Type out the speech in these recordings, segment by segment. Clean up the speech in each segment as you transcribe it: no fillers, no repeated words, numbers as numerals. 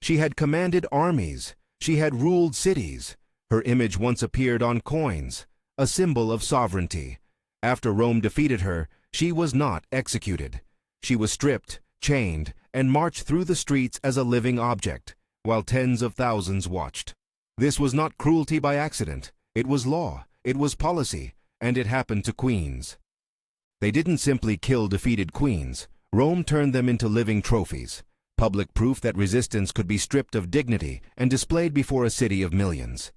She had commanded armies. She had ruled cities. Her image once appeared on coins, a symbol of sovereignty. After Rome defeated her, she was not executed. She was stripped, chained, and marched through the streets as a living object, while tens of thousands watched. This was not cruelty by accident. It was law, it was policy, and it happened to queens. They didn't simply kill defeated queens. Rome turned them into living trophies, public proof that resistance could be stripped of dignity and displayed before a city of millions.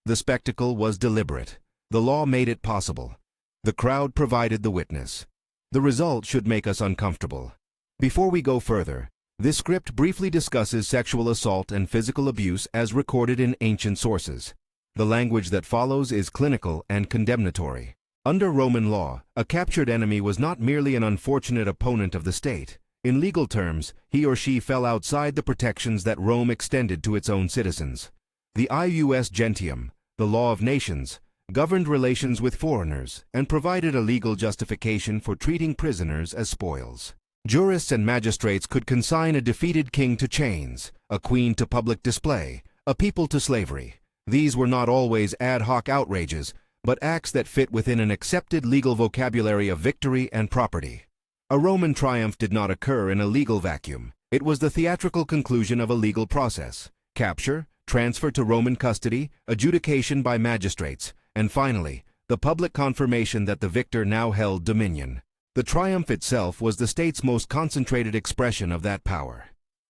The spectacle was deliberate. The law made it possible. The crowd provided the witness. The result should make us uncomfortable. Before we go further, this script briefly discusses sexual assault and physical abuse as recorded in ancient sources. The language that follows is clinical and condemnatory. Under Roman law, a captured enemy was not merely an unfortunate opponent of the state. In legal terms, he or she fell outside the protections that Rome extended to its own citizens. The ius gentium, the law of nations, governed relations with foreigners and provided a legal justification for treating prisoners as spoils. Jurists and magistrates could consign a defeated king to chains, a queen to public display, a people to slavery. These were not always ad hoc outrages, but acts that fit within an accepted legal vocabulary of victory and property. A Roman triumph did not occur in a legal vacuum. It was the theatrical conclusion of a legal process: capture, transfer to Roman custody, adjudication by magistrates, and finally, the public confirmation that the victor now held dominion. The triumph itself was the state's most concentrated expression of that power.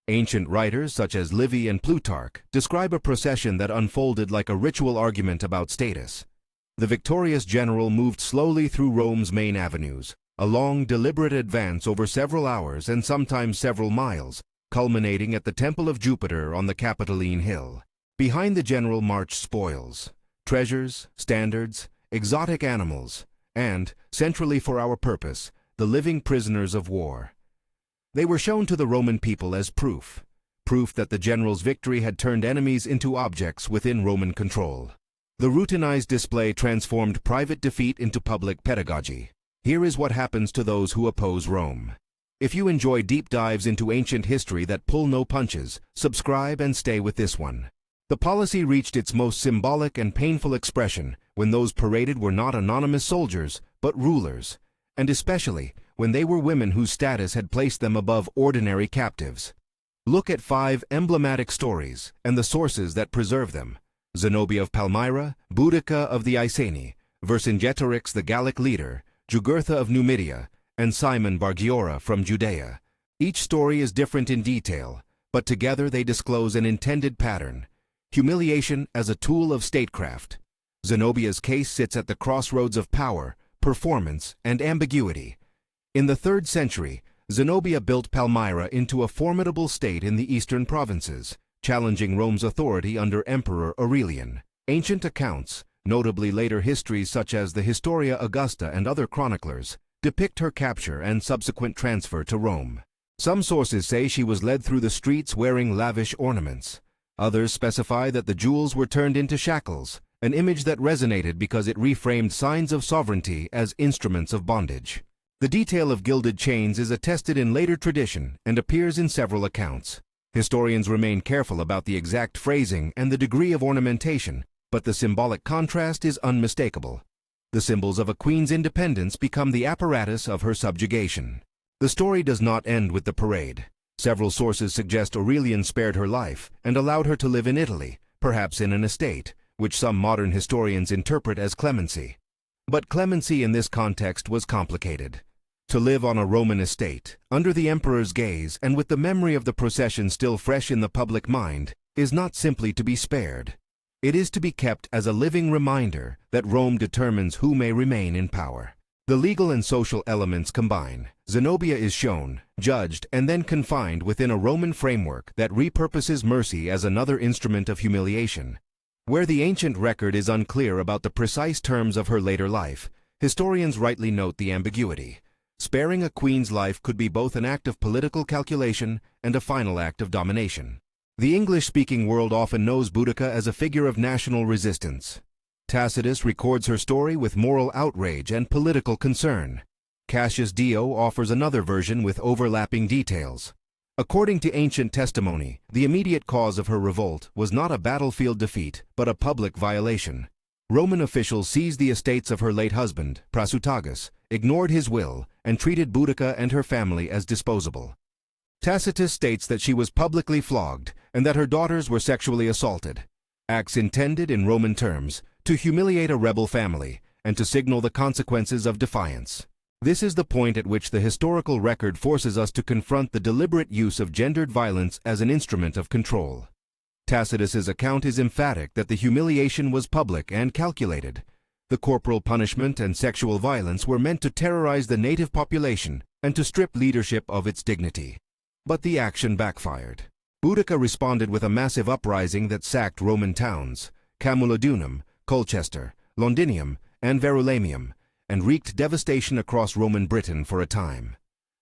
Ancient writers such as Livy and Plutarch describe a procession that unfolded like a ritual argument about status. The victorious general moved slowly through Rome's main avenues, a long, deliberate advance over several hours and sometimes several miles, culminating at the Temple of Jupiter on the Capitoline Hill. Behind the general marched spoils, treasures, standards, exotic animals, and, centrally for our purpose, the living prisoners of war. They were shown to the Roman people as proof that the general's victory had turned enemies into objects within Roman control. The routinized display transformed private defeat into public pedagogy. Here is what happens to those who oppose Rome. If you enjoy deep dives into ancient history that pull no punches, subscribe and stay with this one. The policy reached its most symbolic and painful expression when those paraded were not anonymous soldiers, but rulers, and especially when they were women whose status had placed them above ordinary captives. Look at 5 emblematic stories and the sources that preserve them: Zenobia of Palmyra, Boudica of the Iceni, Vercingetorix the Gallic leader, Jugurtha of Numidia, and Simon Bar Giora from Judea. Each story is different in detail, but together they disclose an intended pattern: humiliation as a tool of statecraft. Zenobia's case sits at the crossroads of power, performance, and ambiguity. In the 3rd century, Zenobia built Palmyra into a formidable state in the eastern provinces, challenging Rome's authority under Emperor Aurelian. Ancient accounts, notably later histories such as the Historia Augusta and other chroniclers, depict her capture and subsequent transfer to Rome. Some sources say she was led through the streets wearing lavish ornaments. Others specify that the jewels were turned into shackles, an image that resonated because it reframed signs of sovereignty as instruments of bondage. The detail of gilded chains is attested in later tradition and appears in several accounts. Historians remain careful about the exact phrasing and the degree of ornamentation, but the symbolic contrast is unmistakable. The symbols of a queen's independence become the apparatus of her subjugation. The story does not end with the parade. Several sources suggest Aurelian spared her life and allowed her to live in Italy, perhaps in an estate, which some modern historians interpret as clemency. But clemency in this context was complicated. To live on a Roman estate, under the emperor's gaze and with the memory of the procession still fresh in the public mind, is not simply to be spared. It is to be kept as a living reminder that Rome determines who may remain in power. The legal and social elements combine. Zenobia is shown, judged, and then confined within a Roman framework that repurposes mercy as another instrument of humiliation. Where the ancient record is unclear about the precise terms of her later life, historians rightly note the ambiguity. Sparing a queen's life could be both an act of political calculation and a final act of domination. The English-speaking world often knows Boudica as a figure of national resistance. Tacitus records her story with moral outrage and political concern. Cassius Dio offers another version with overlapping details. According to ancient testimony, the immediate cause of her revolt was not a battlefield defeat, but a public violation. Roman officials seized the estates of her late husband, Prasutagus, ignored his will, and treated Boudica and her family as disposable. Tacitus states that she was publicly flogged and that her daughters were sexually assaulted, acts intended in Roman terms to humiliate a rebel family and to signal the consequences of defiance. This is the point at which the historical record forces us to confront the deliberate use of gendered violence as an instrument of control. Tacitus's account is emphatic that the humiliation was public and calculated. The corporal punishment and sexual violence were meant to terrorize the native population and to strip leadership of its dignity. But the action backfired. Boudica responded with a massive uprising that sacked Roman towns, Camulodunum, Colchester, Londinium, and Verulamium, and wreaked devastation across Roman Britain for a time.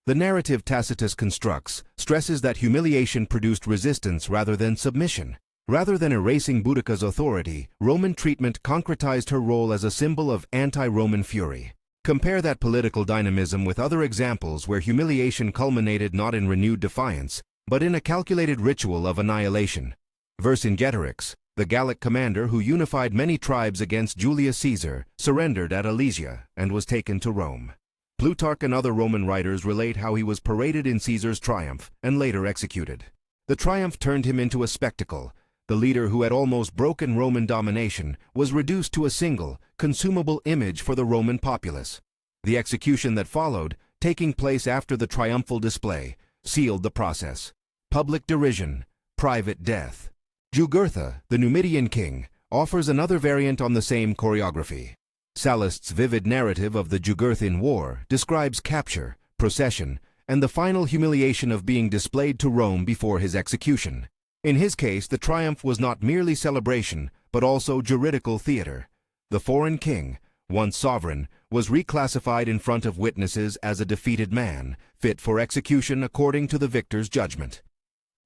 The narrative Tacitus constructs stresses that humiliation produced resistance rather than submission. Rather than erasing Boudica's authority, Roman treatment concretized her role as a symbol of anti-Roman fury. Compare that political dynamism with other examples where humiliation culminated not in renewed defiance, but in a calculated ritual of annihilation. Vercingetorix, the Gallic commander who unified many tribes against Julius Caesar, surrendered at Alesia and was taken to Rome. Plutarch and other Roman writers relate how he was paraded in Caesar's triumph and later executed. The triumph turned him into a spectacle. The leader who had almost broken Roman domination was reduced to a single, consumable image for the Roman populace. The execution that followed, taking place after the triumphal display, sealed the process. Public derision, private death. Jugurtha, the Numidian king, offers another variant on the same choreography. Sallust's vivid narrative of the Jugurthine War describes capture, procession, and the final humiliation of being displayed to Rome before his execution. In his case, the triumph was not merely celebration, but also juridical theater. The foreign king, once sovereign, was reclassified in front of witnesses as a defeated man, fit for execution according to the victor's judgment.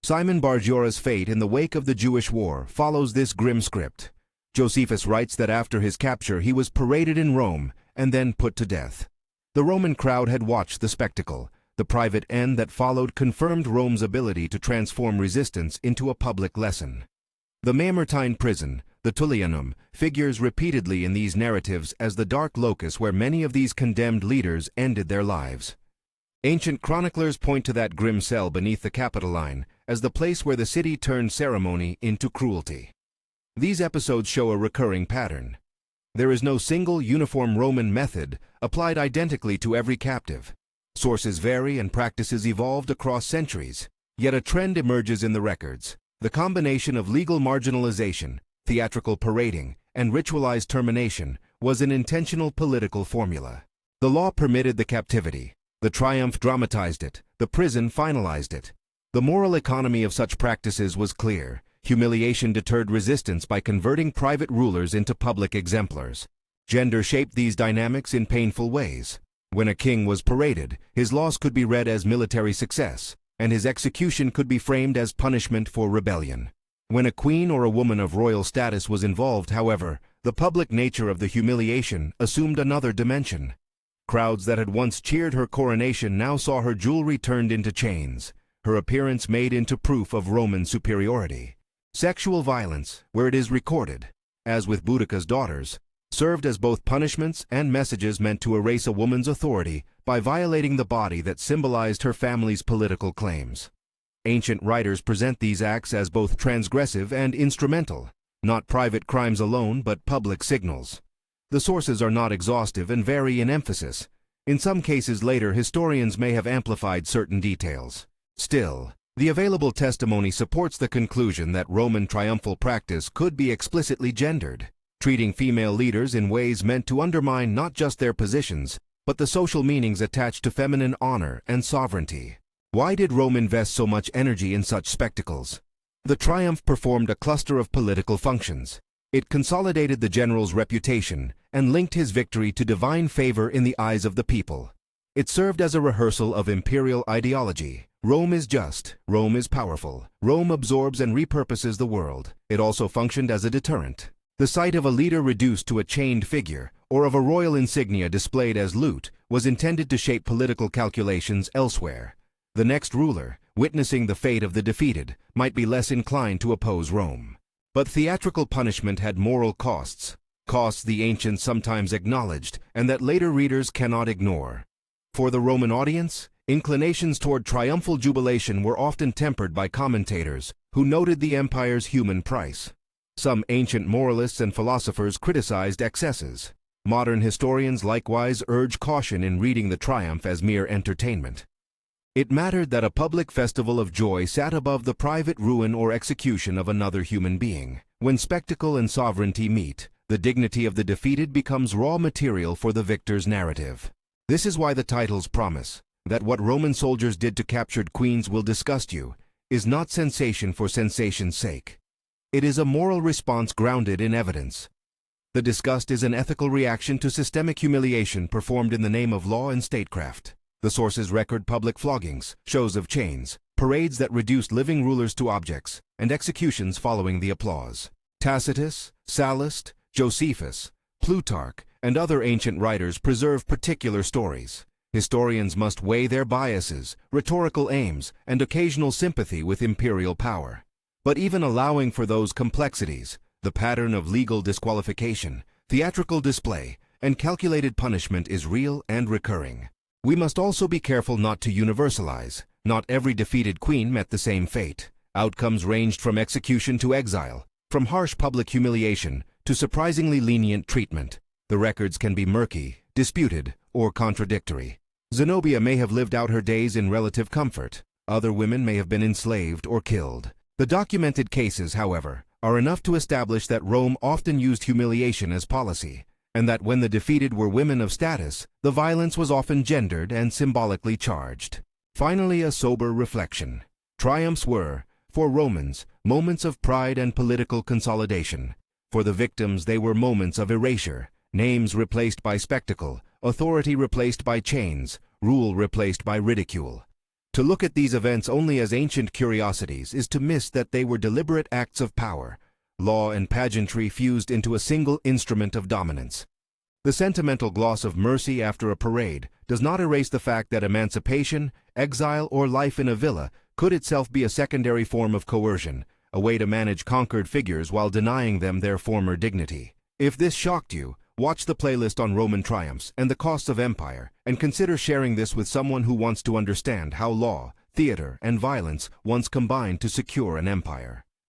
Simon Bar Giura's fate in the wake of the Jewish war follows this grim script. Josephus writes that after his capture he was paraded in Rome and then put to death. The Roman crowd had watched the spectacle. The private end that followed confirmed Rome's ability to transform resistance into a public lesson. The Mamertine prison, the Tullianum, figures repeatedly in these narratives as the dark locus where many of these condemned leaders ended their lives. Ancient chroniclers point to that grim cell beneath the Capitoline as the place where the city turned ceremony into cruelty. These episodes show a recurring pattern. There is no single uniform Roman method applied identically to every captive. Sources vary and practices evolved across centuries, yet a trend emerges in the records. The combination of legal marginalization, theatrical parading, and ritualized termination was an intentional political formula. The law permitted the captivity. The triumph dramatized it. The prison finalized it. The moral economy of such practices was clear. Humiliation deterred resistance by converting private rulers into public exemplars. Gender shaped these dynamics in painful ways. When a king was paraded, his loss could be read as military success, and his execution could be framed as punishment for rebellion. When a queen or a woman of royal status was involved, however, the public nature of the humiliation assumed another dimension. Crowds that had once cheered her coronation now saw her jewelry turned into chains, her appearance made into proof of Roman superiority. Sexual violence, where it is recorded, as with Boudica's daughters, served as both punishments and messages meant to erase a woman's authority by violating the body that symbolized her family's political claims. Ancient writers present these acts as both transgressive and instrumental, not private crimes alone but public signals. The sources are not exhaustive and vary in emphasis. In some cases later, historians may have amplified certain details. Still, the available testimony supports the conclusion that Roman triumphal practice could be explicitly gendered, treating female leaders in ways meant to undermine not just their positions, but the social meanings attached to feminine honor and sovereignty. Why did Rome invest so much energy in such spectacles? The triumph performed a cluster of political functions. It consolidated the general's reputation and linked his victory to divine favor in the eyes of the people. It served as a rehearsal of imperial ideology. Rome is just, Rome is powerful, Rome absorbs and repurposes the world. It also functioned as a deterrent. The sight of a leader reduced to a chained figure, or of a royal insignia displayed as loot, was intended to shape political calculations elsewhere. The next ruler, witnessing the fate of the defeated, might be less inclined to oppose Rome. But theatrical punishment had moral costs, costs the ancients sometimes acknowledged and that later readers cannot ignore. For the Roman audience, inclinations toward triumphal jubilation were often tempered by commentators who noted the empire's human price. Some ancient moralists and philosophers criticized excesses. Modern historians likewise urge caution in reading the triumph as mere entertainment. It mattered that a public festival of joy sat above the private ruin or execution of another human being. When spectacle and sovereignty meet, the dignity of the defeated becomes raw material for the victor's narrative. This is why the titles promise that what Roman soldiers did to captured queens will disgust you is not sensation for sensation's sake. It is a moral response grounded in evidence. The disgust is an ethical reaction to systemic humiliation performed in the name of law and statecraft. The sources record public floggings, shows of chains, parades that reduced living rulers to objects, and executions following the applause. Tacitus, Sallust, Josephus, Plutarch, and other ancient writers preserve particular stories. Historians must weigh their biases, rhetorical aims, and occasional sympathy with imperial power. But even allowing for those complexities, the pattern of legal disqualification, theatrical display, and calculated punishment is real and recurring. We must also be careful not to universalize. Not every defeated queen met the same fate. Outcomes ranged from execution to exile, from harsh public humiliation to surprisingly lenient treatment. The records can be murky, disputed, or contradictory. Zenobia may have lived out her days in relative comfort. Other women may have been enslaved or killed. The documented cases, however, are enough to establish that Rome often used humiliation as policy, and that when the defeated were women of status, the violence was often gendered and symbolically charged. Finally, a sober reflection. Triumphs were, for Romans, moments of pride and political consolidation. For the victims, they were moments of erasure, names replaced by spectacle, authority replaced by chains, rule replaced by ridicule. To look at these events only as ancient curiosities is to miss that they were deliberate acts of power, law and pageantry fused into a single instrument of dominance. The sentimental gloss of mercy after a parade does not erase the fact that emancipation, exile, or life in a villa could itself be a secondary form of coercion, a way to manage conquered figures while denying them their former dignity. If this shocked you, watch the playlist on Roman triumphs and the costs of empire, and consider sharing this with someone who wants to understand how law, theater, and violence once combined to secure an empire.